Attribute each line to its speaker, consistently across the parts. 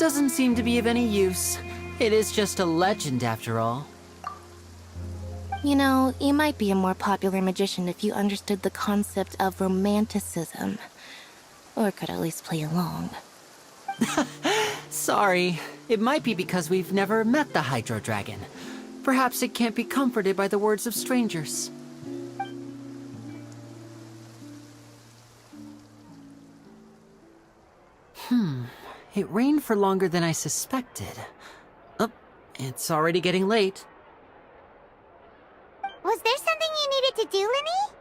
Speaker 1: doesn't seem to be of any use. It is just a legend after all.
Speaker 2: You know, you might be a more popular magician if you understood the concept of romanticism. Or could at least play along.
Speaker 1: Sorry, it might be because we've never met the Hydro Dragon. Perhaps it can't be comforted by the words of strangers. It rained for longer than I suspected. Oh, it's already getting late.
Speaker 3: Was there something you needed to do, Linny?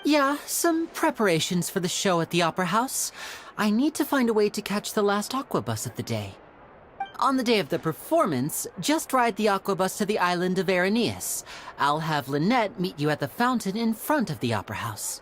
Speaker 1: Yeah, some preparations for the show at the Opera House. I need to find a way to catch the last aqua bus of the day. On the day of the performance, just ride the aqua bus to the island of Aeneas. I'll have Lynette meet you at the fountain in front of the Opera House.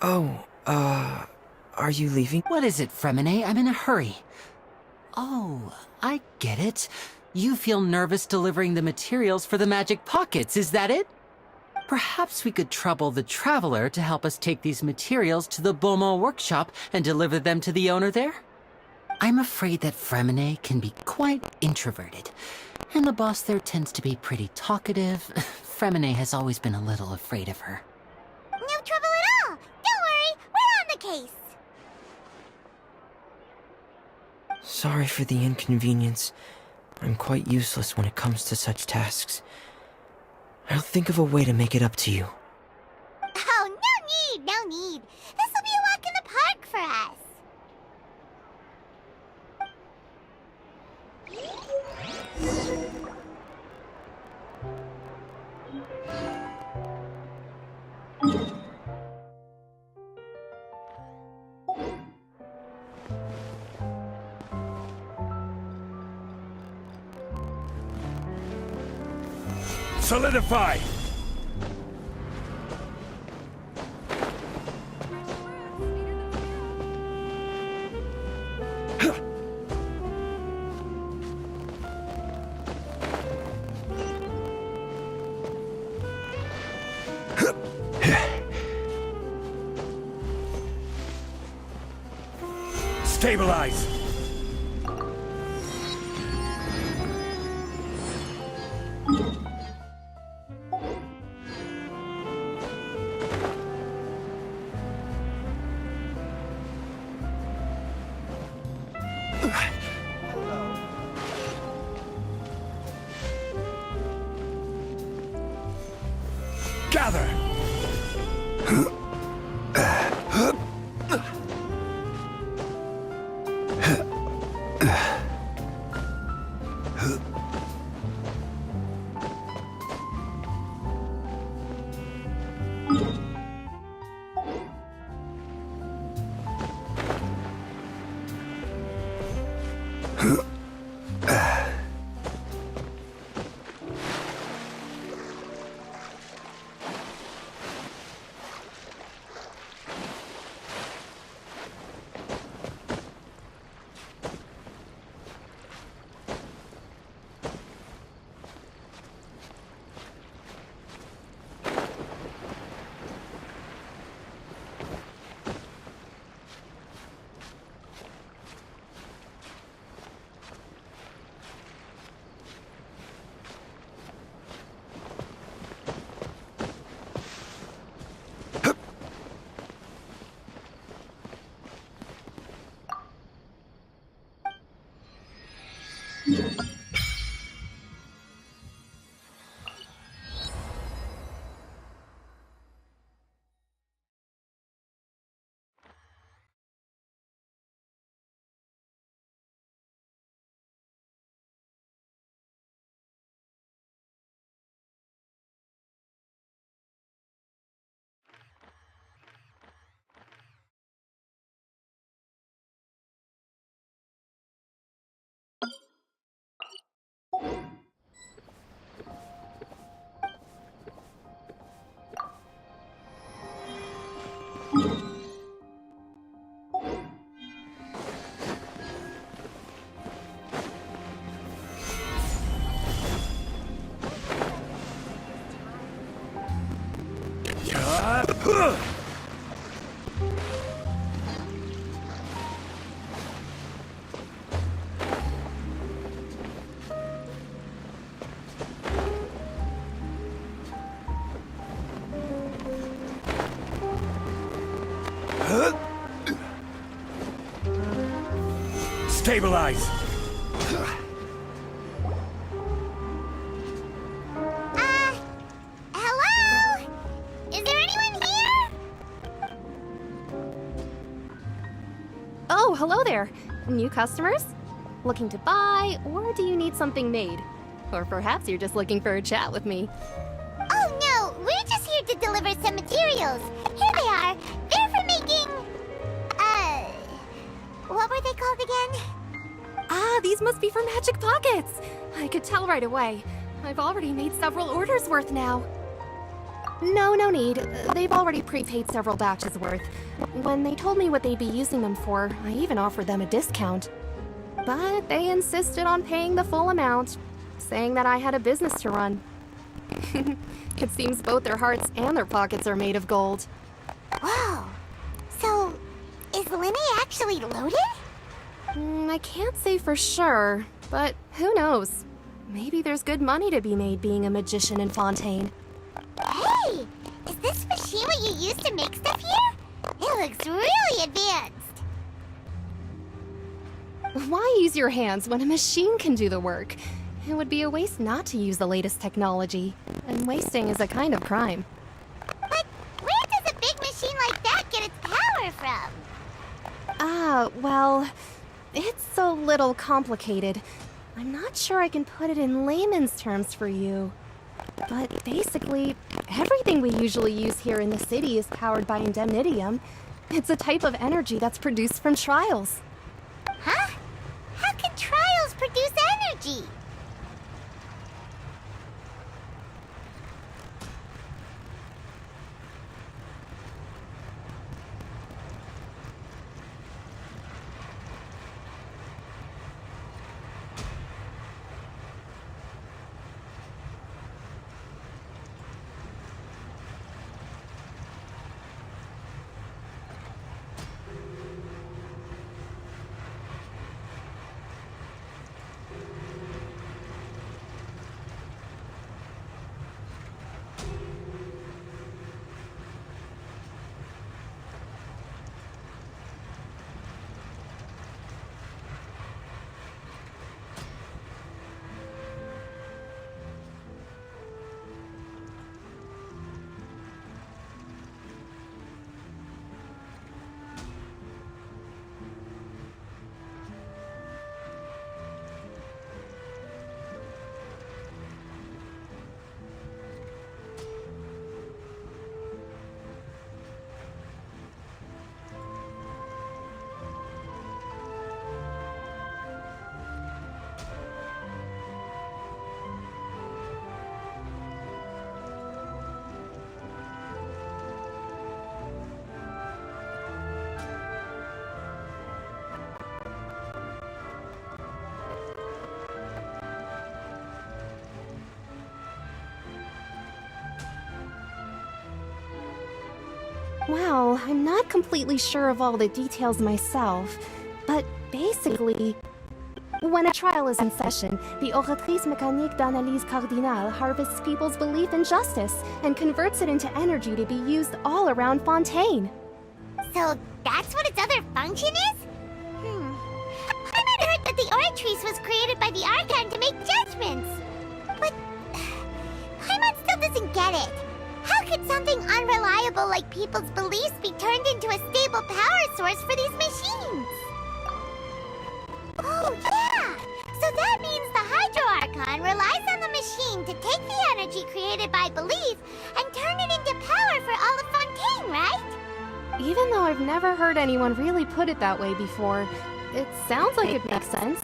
Speaker 4: Oh, are you leaving?
Speaker 1: What is it, Fremine? I'm in a hurry. Oh, I get it. You feel nervous delivering the materials for the magic pockets, is that it? Perhaps we could trouble the Traveler to help us take these materials to the Beaumont workshop and deliver them to the owner there? I'm afraid that Fremine can be quite introverted, and the boss there tends to be pretty talkative. Fremine has always been a little afraid of her.
Speaker 3: No trouble at all! Don't worry, we're on the case!
Speaker 4: Sorry for the inconvenience. I'm quite useless when it comes to such tasks. I'll think of a way to make it up to you.
Speaker 3: Oh, no need! This will be a walk in the park for us!
Speaker 5: Solidify! Stabilize! Gather! Stabilize!
Speaker 3: Hello? Is there anyone here?
Speaker 6: Oh, hello there. New customers? Looking to buy, or do you need something made? Or perhaps you're just looking for a chat with me.
Speaker 3: Oh no, we're just here to deliver some materials. Here they are. They're for making... what were they called again?
Speaker 6: Ah, these must be for magic pockets. I could tell right away. I've already made several orders worth now. No, no need. They've already prepaid several batches worth. When they told me what they'd be using them for, I even offered them a discount. But they insisted on paying the full amount, saying that I had a business to run. It seems both their hearts and their pockets are made of gold.
Speaker 3: Whoa. So, is Linne actually loaded?
Speaker 6: I can't say for sure, but who knows? Maybe there's good money to be made being a magician in Fontaine.
Speaker 3: Hey! Is this machine what you use to make stuff here? It looks really advanced.
Speaker 6: Why use your hands when a machine can do the work? It would be a waste not to use the latest technology, and wasting is a kind of crime.
Speaker 3: But where does a big machine like that get its power from?
Speaker 6: Well, it's a little complicated. I'm not sure I can put it in layman's terms for you. But basically, everything we usually use here in the city is powered by indemnitium. It's a type of energy that's produced from trials.
Speaker 3: Huh? How can trials produce energy?
Speaker 6: Well, I'm not completely sure of all the details myself, but basically, when a trial is in session, the Oratrice Mécanique d'Analyse Cardinale harvests people's belief in justice and converts it into energy to be used all around Fontaine.
Speaker 3: So that's what its other function is? Paimon heard that the Oratrice was created by the Archon to make judgments. But Paimon still doesn't get it. How could something unreliable like people's beliefs be turned into a stable power source for these machines? Oh, yeah! So that means the Hydro Archon relies on the machine to take the energy created by belief and turn it into power for all of Fontaine, right?
Speaker 6: Even though I've never heard anyone really put it that way before, it sounds like it makes sense.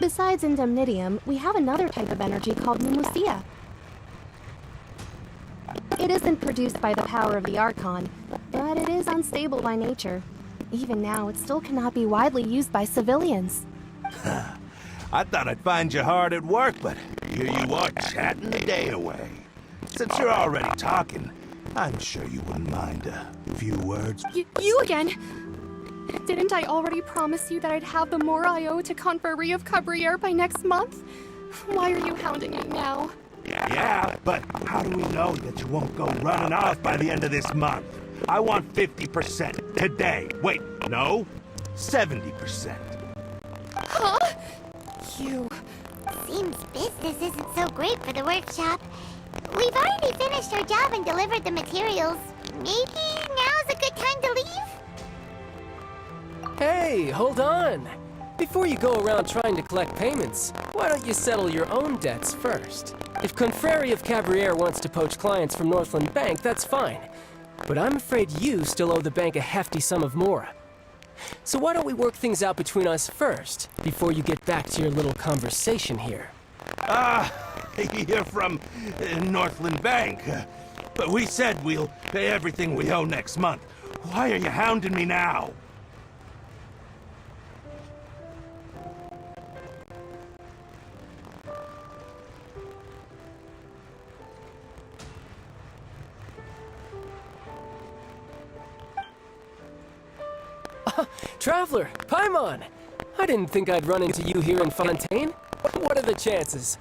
Speaker 6: Besides indemnitium, we have another type of energy called Mumusia. It isn't produced by the power of the Archon, but it is unstable by nature. Even now, it still cannot be widely used by civilians.
Speaker 7: I thought I'd find you hard at work, but here you are chatting the day away. Since you're already talking, I'm sure you wouldn't mind a few words.
Speaker 6: You again? Didn't I already promise you that I'd have the more I owe to Confrérie of Cabriere by next month? Why are you hounding me now?
Speaker 7: Yeah, but how do we know that you won't go running off by the end of this month? I want 50% today. Wait, no, 70%.
Speaker 6: Huh? You...
Speaker 3: Seems business isn't so great for the workshop. We've already finished our job and delivered the materials. Maybe now's a good time to leave?
Speaker 8: Hey, hold on! Before you go around trying to collect payments, why don't you settle your own debts first? If Confrérie of Cabriere wants to poach clients from Northland Bank, that's fine. But I'm afraid you still owe the bank a hefty sum of mora. So why don't we work things out between us first, before you get back to your little conversation here?
Speaker 7: You're from Northland Bank. But we said we'll pay everything we owe next month. Why are you hounding me now?
Speaker 8: Traveler, Paimon! I didn't think I'd run into you here in Fontaine. What are the chances?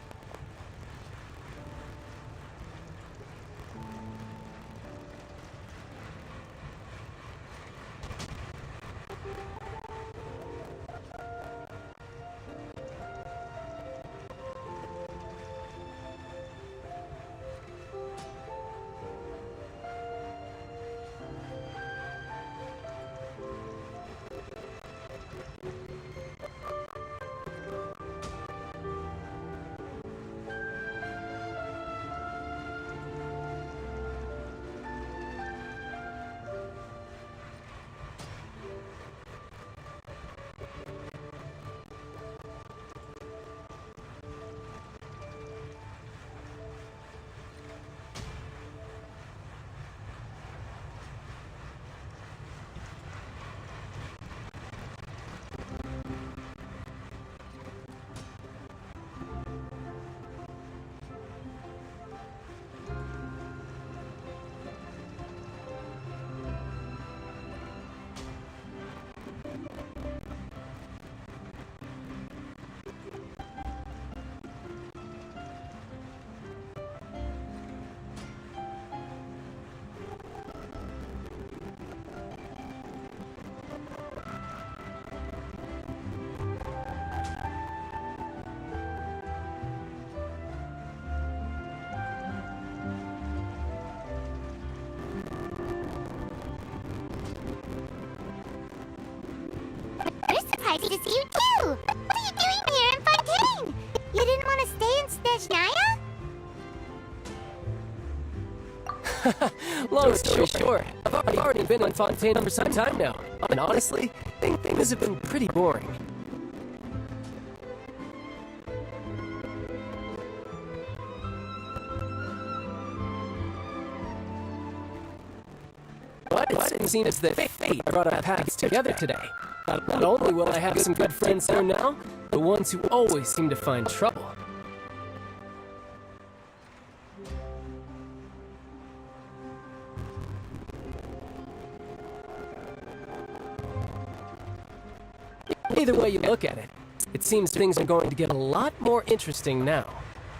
Speaker 3: Surprised to see you too! What are you doing here in Fontaine? You didn't want to stay in Snezhnaya?
Speaker 8: Long story short, I've already been in Fontaine for some time now. And honestly, things have been pretty boring. But it seems that fate brought our paths together today. Not only will I have some good friends here now, but ones who always seem to find trouble. Either way you look at it, it seems things are going to get a lot more interesting now.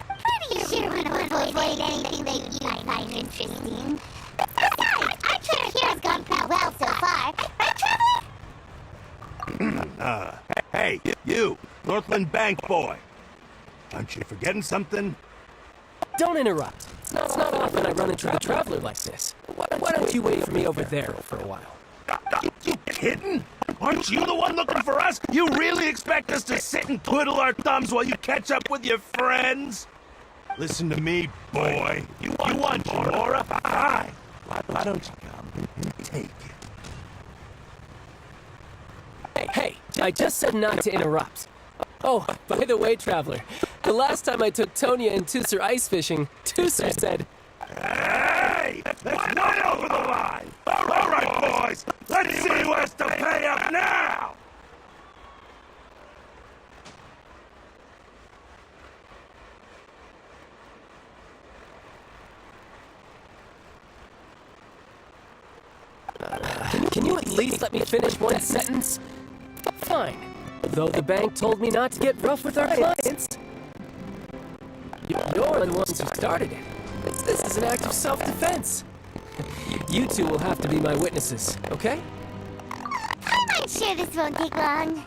Speaker 3: Pretty sure we want to avoid anything that you might find interesting. Besides, our trip here has gone pretty well so far. Right, Traveler?
Speaker 7: Hey, you, Northland Bank boy. Aren't you forgetting something?
Speaker 8: Don't interrupt. It's not often I run into a traveler like this. Why don't you wait for me over there for a while?
Speaker 7: You kidding? Aren't you the one looking for us? You really expect us to sit and twiddle our thumbs while you catch up with your friends? Listen to me, boy. You want Mora? Fine. Why don't you come and take it?
Speaker 8: Hey, I just said not to interrupt. Oh, by the way, Traveler, the last time I took Tonya and Tusser ice fishing, Tusser said,
Speaker 7: Hey! That's one over the line! All right, boys! Let's see who has to pay up now!
Speaker 8: Can you at least let me finish one sentence? Fine. Though the bank told me not to get rough with our clients. You're the ones who started it. This is an act of self-defense. You two will have to be my witnesses, okay?
Speaker 3: I'm sure this won't take long.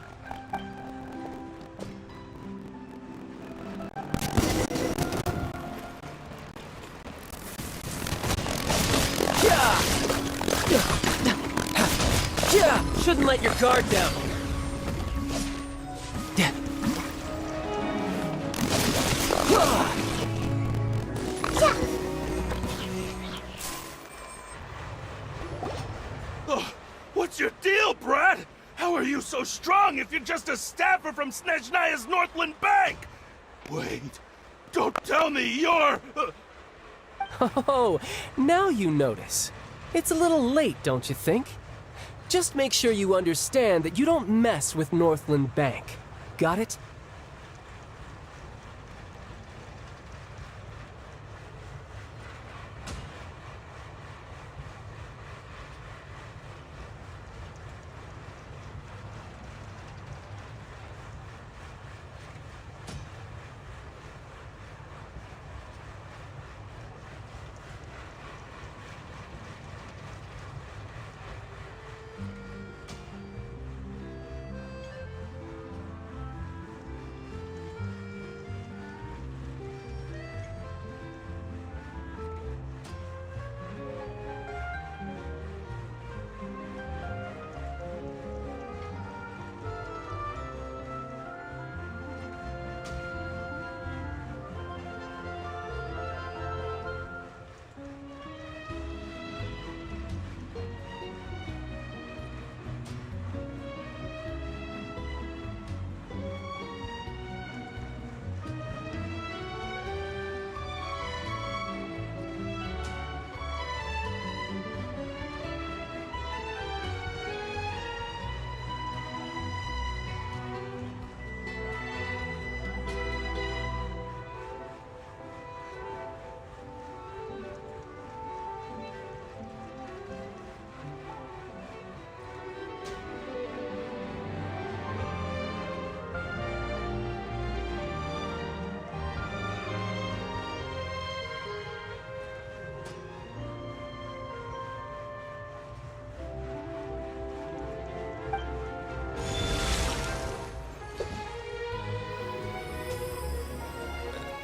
Speaker 8: Yeah! Shouldn't let your guard down.
Speaker 7: What's your deal, Brad? How are you so strong if you're just a staffer from Snezhnaya's Northland Bank? Wait, don't tell me you're...
Speaker 8: Oh, now you notice. It's a little late, don't you think? Just make sure you understand that you don't mess with Northland Bank. Got it?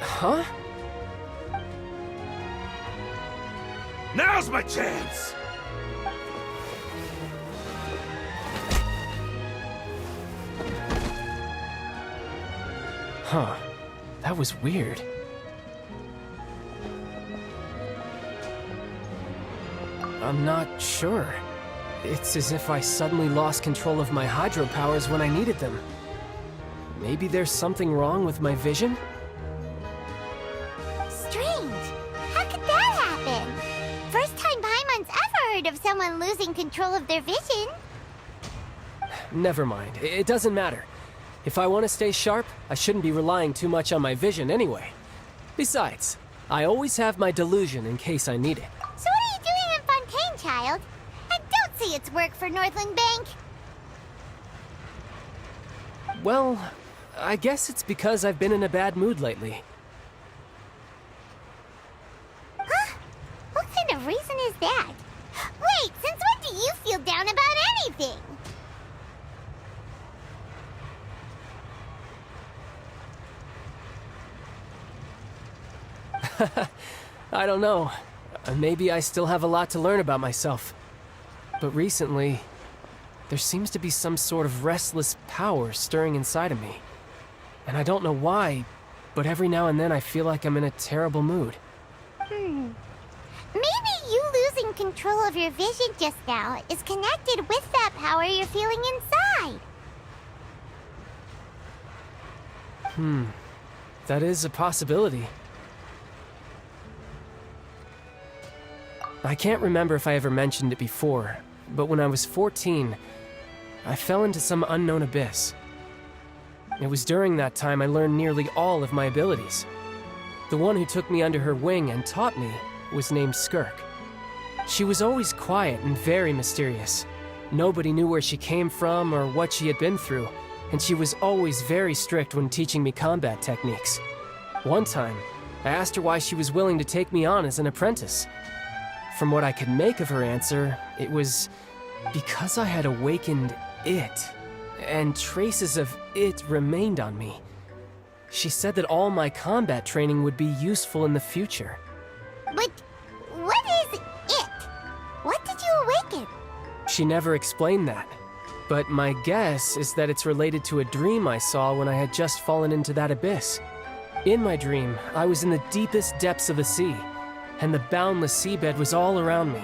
Speaker 8: Huh?
Speaker 7: Now's my chance!
Speaker 8: Huh. That was weird. I'm not sure. It's as if I suddenly lost control of my hydro powers when I needed them. Maybe there's something wrong with my vision?
Speaker 3: Strange. How could that happen? First time Paimon's ever heard of someone losing control of their vision.
Speaker 8: Never mind. It doesn't matter. If I want to stay sharp, I shouldn't be relying too much on my vision anyway. Besides, I always have my delusion in case I need it.
Speaker 3: So what are you doing in Fontaine, child? And don't say it's work for Northland Bank.
Speaker 8: Well, I guess it's because I've been in a bad mood lately.
Speaker 3: Huh? What kind of reason is that? Wait, since when do you feel down about anything?
Speaker 8: I don't know. Maybe I still have a lot to learn about myself. But recently, there seems to be some sort of restless power stirring inside of me. And I don't know why, but every now and then I feel like I'm in a terrible mood.
Speaker 3: Maybe you losing control of your vision just now is connected with that power you're feeling inside.
Speaker 8: That is a possibility. I can't remember if I ever mentioned it before, but when I was 14, I fell into some unknown abyss. It was during that time I learned nearly all of my abilities. The one who took me under her wing and taught me was named Skirk. She was always quiet and very mysterious. Nobody knew where she came from or what she had been through, and she was always very strict when teaching me combat techniques. One time, I asked her why she was willing to take me on as an apprentice. From what I could make of her answer, it was because I had awakened it, and traces of it remained on me. She said that all my combat training would be useful in the future.
Speaker 3: But what is it? What did you awaken?
Speaker 8: She never explained that, but my guess is that it's related to a dream I saw when I had just fallen into that abyss. In my dream, I was in the deepest depths of the sea, and the boundless seabed was all around me.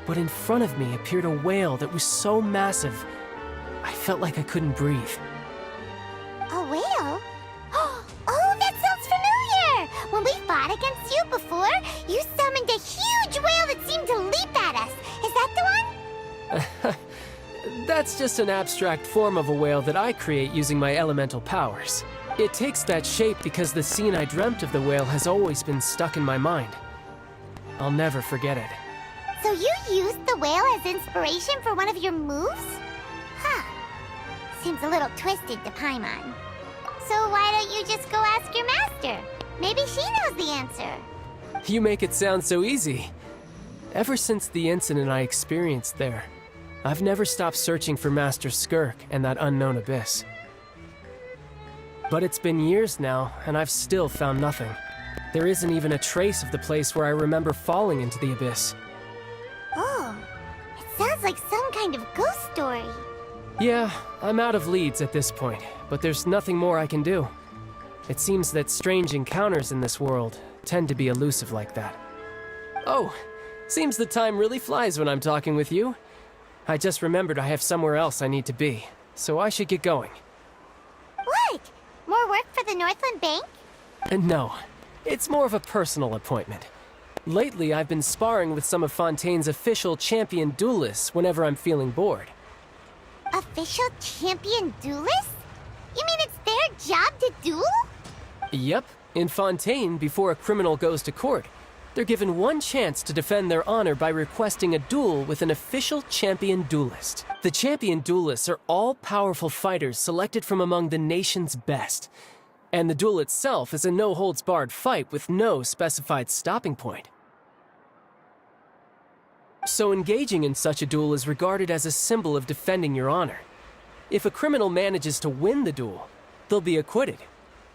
Speaker 8: But in front of me appeared a whale that was so massive, I felt like I couldn't breathe.
Speaker 3: A whale? Oh, that sounds familiar! When we fought against you before, you summoned a huge whale that seemed to leap at us. Is that the one?
Speaker 8: That's just an abstract form of a whale that I create using my elemental powers. It takes that shape because the scene I dreamt of the whale has always been stuck in my mind. I'll never forget it.
Speaker 3: So you used the whale as inspiration for one of your moves? Huh. Seems a little twisted to Paimon. So why don't you just go ask your master? Maybe she knows the answer.
Speaker 8: You make it sound so easy. Ever since the incident I experienced there, I've never stopped searching for Master Skirk and that unknown abyss. But it's been years now, and I've still found nothing. There isn't even a trace of the place where I remember falling into the abyss.
Speaker 3: Oh, it sounds like some kind of ghost story.
Speaker 8: Yeah, I'm out of leads at this point, but there's nothing more I can do. It seems that strange encounters in this world tend to be elusive like that. Oh, seems the time really flies when I'm talking with you. I just remembered I have somewhere else I need to be, so I should get going.
Speaker 3: What? More work for the Northland Bank?
Speaker 8: No, it's more of a personal appointment. Lately, I've been sparring with some of Fontaine's official champion duelists whenever I'm feeling bored.
Speaker 3: Official champion duelists? You mean it's their job to duel?
Speaker 8: Yep, in Fontaine, before a criminal goes to court, they're given one chance to defend their honor by requesting a duel with an official champion duelist. The champion duelists are all-powerful fighters selected from among the nation's best. And the duel itself is a no-holds-barred fight with no specified stopping point. So engaging in such a duel is regarded as a symbol of defending your honor. If a criminal manages to win the duel, they'll be acquitted.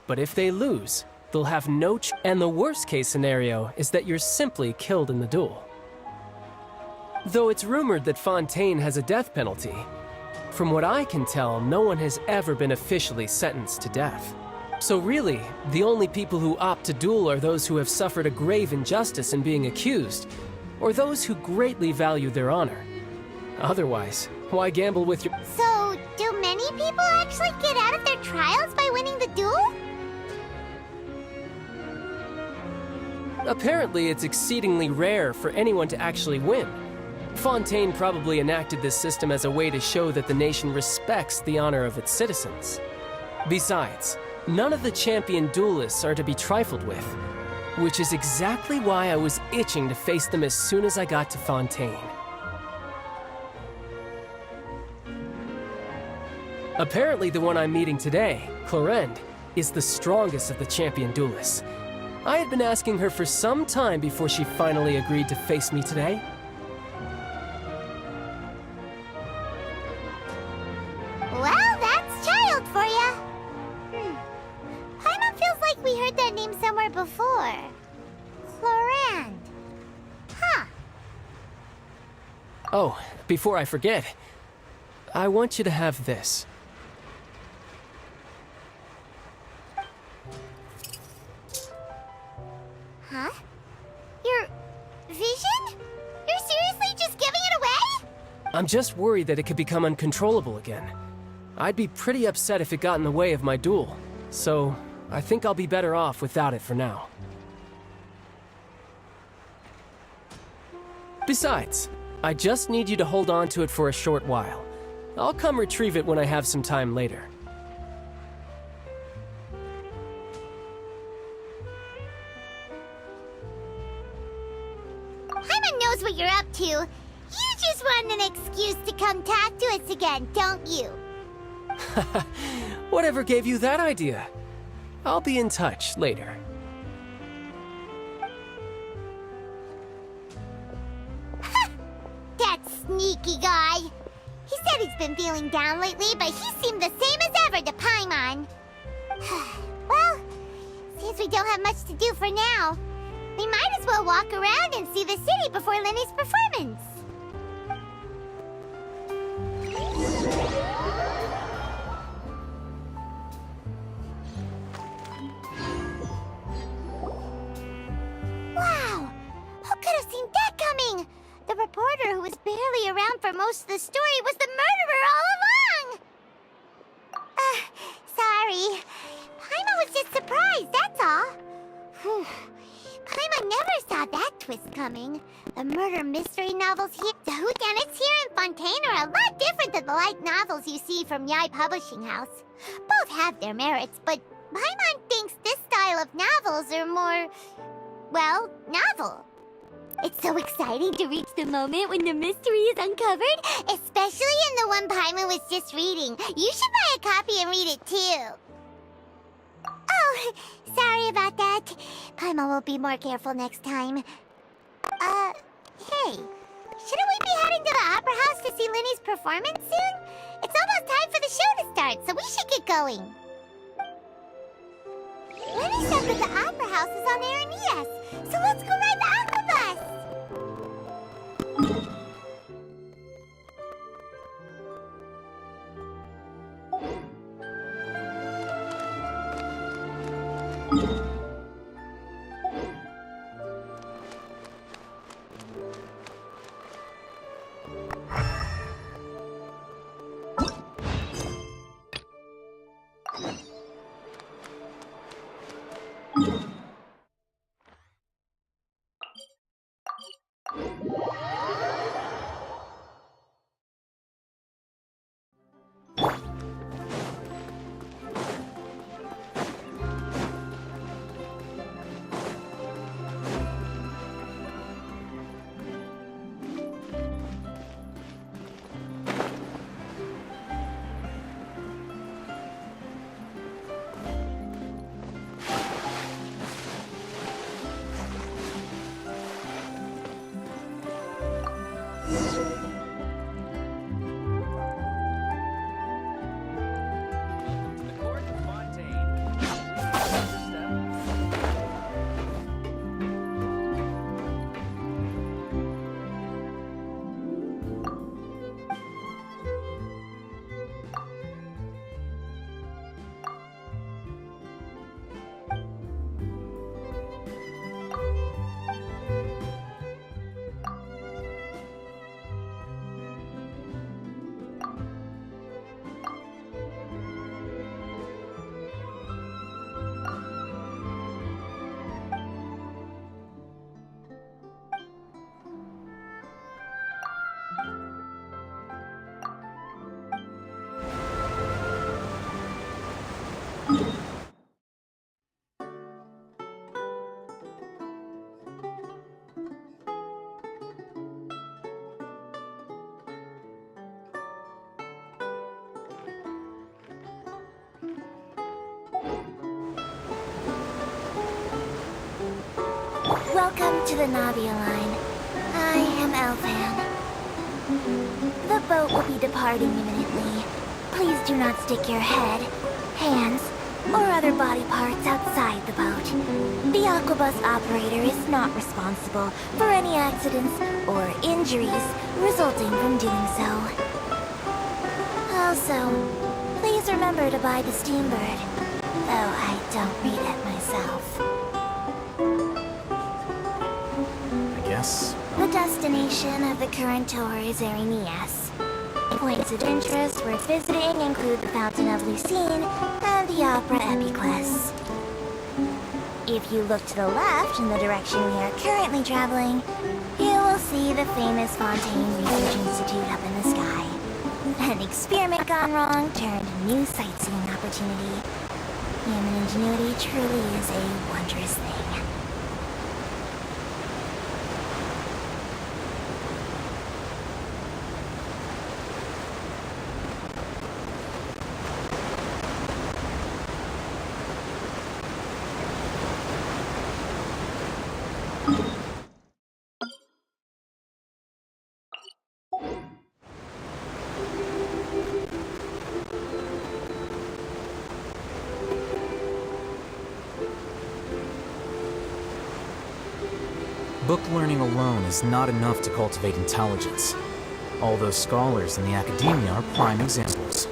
Speaker 8: But if they lose, they'll have no and the worst-case scenario is that you're simply killed in the duel. Though it's rumored that Fontaine has a death penalty, from what I can tell, no one has ever been officially sentenced to death. So really, the only people who opt to duel are those who have suffered a grave injustice in being accused, or those who greatly value their honor. Otherwise, why gamble with your—
Speaker 3: So, do many people actually get out of their trials by winning the duel?
Speaker 8: Apparently, it's exceedingly rare for anyone to actually win. Fontaine probably enacted this system as a way to show that the nation respects the honor of its citizens. Besides, none of the champion duelists are to be trifled with, which is exactly why I was itching to face them as soon as I got to Fontaine. Apparently, the one I'm meeting today, Clorinde, is the strongest of the champion duelists. I had been asking her for some time before she finally agreed to face me today.
Speaker 3: Well, that's child for ya. Paimon feels like we heard that name somewhere before. Clorinde. Huh.
Speaker 8: Oh, before I forget, I want you to have this.
Speaker 3: Huh? Your vision? You're seriously just giving it away?
Speaker 8: I'm just worried that it could become uncontrollable again. I'd be pretty upset if it got in the way of my duel, so I think I'll be better off without it for now. Besides, I just need you to hold on to it for a short while. I'll come retrieve it when I have some time later.
Speaker 3: Paimon knows what you're up to. You just want an excuse to come talk to us again, don't you?
Speaker 8: Whatever gave you that idea? I'll be in touch later.
Speaker 3: That sneaky guy. He said he's been feeling down lately, but he seemed the same as ever to Paimon. Well, since we don't have much to do for now, we might as well walk around and see the city before Lenny's performance. Wow! Who could have seen that coming? The reporter who was barely around for most of the story was the murderer all along! Sorry. Paimon was just surprised, that's all. Whew. Paimon never saw that twist coming. The murder mystery novels here, the whodunits here in Fontaine are a lot different than the light novels you see from Yai Publishing House. Both have their merits, but Paimon thinks this style of novels are more, well, novel. It's so exciting to reach the moment when the mystery is uncovered, especially in the one Paimon was just reading. You should buy a copy and read it too. Oh, sorry about that. Paimon will be more careful next time. Hey, shouldn't we be heading to the Opera House to see Linny's performance soon? It's almost time for the show to start, so we should get going. Linny said that the Opera House is on Aranias, so let's go ride the Aqua Bus! Welcome to the Navia line. I am Elfan. The boat will be departing imminently. Please do not stick your head, hands, or other body parts outside the boat. The Aquabus operator is not responsible for any accidents or injuries resulting from doing so. Also, please remember to buy the Steambird, though I don't read it myself. The destination of the current tour is Aranias. Points of interest worth visiting include the Fountain of Lucine and the the Opera Epiclese. If you look to the left in the direction we are currently traveling, you will see the famous Fontaine Research Institute up in the sky. An experiment gone wrong turned a new sightseeing opportunity. Human ingenuity truly is a wondrous thing.
Speaker 9: Book learning alone is not enough to cultivate intelligence. All those scholars in the academia are prime examples.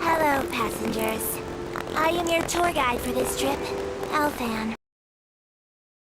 Speaker 9: Hello, passengers. I am your tour guide for this trip, Alfan.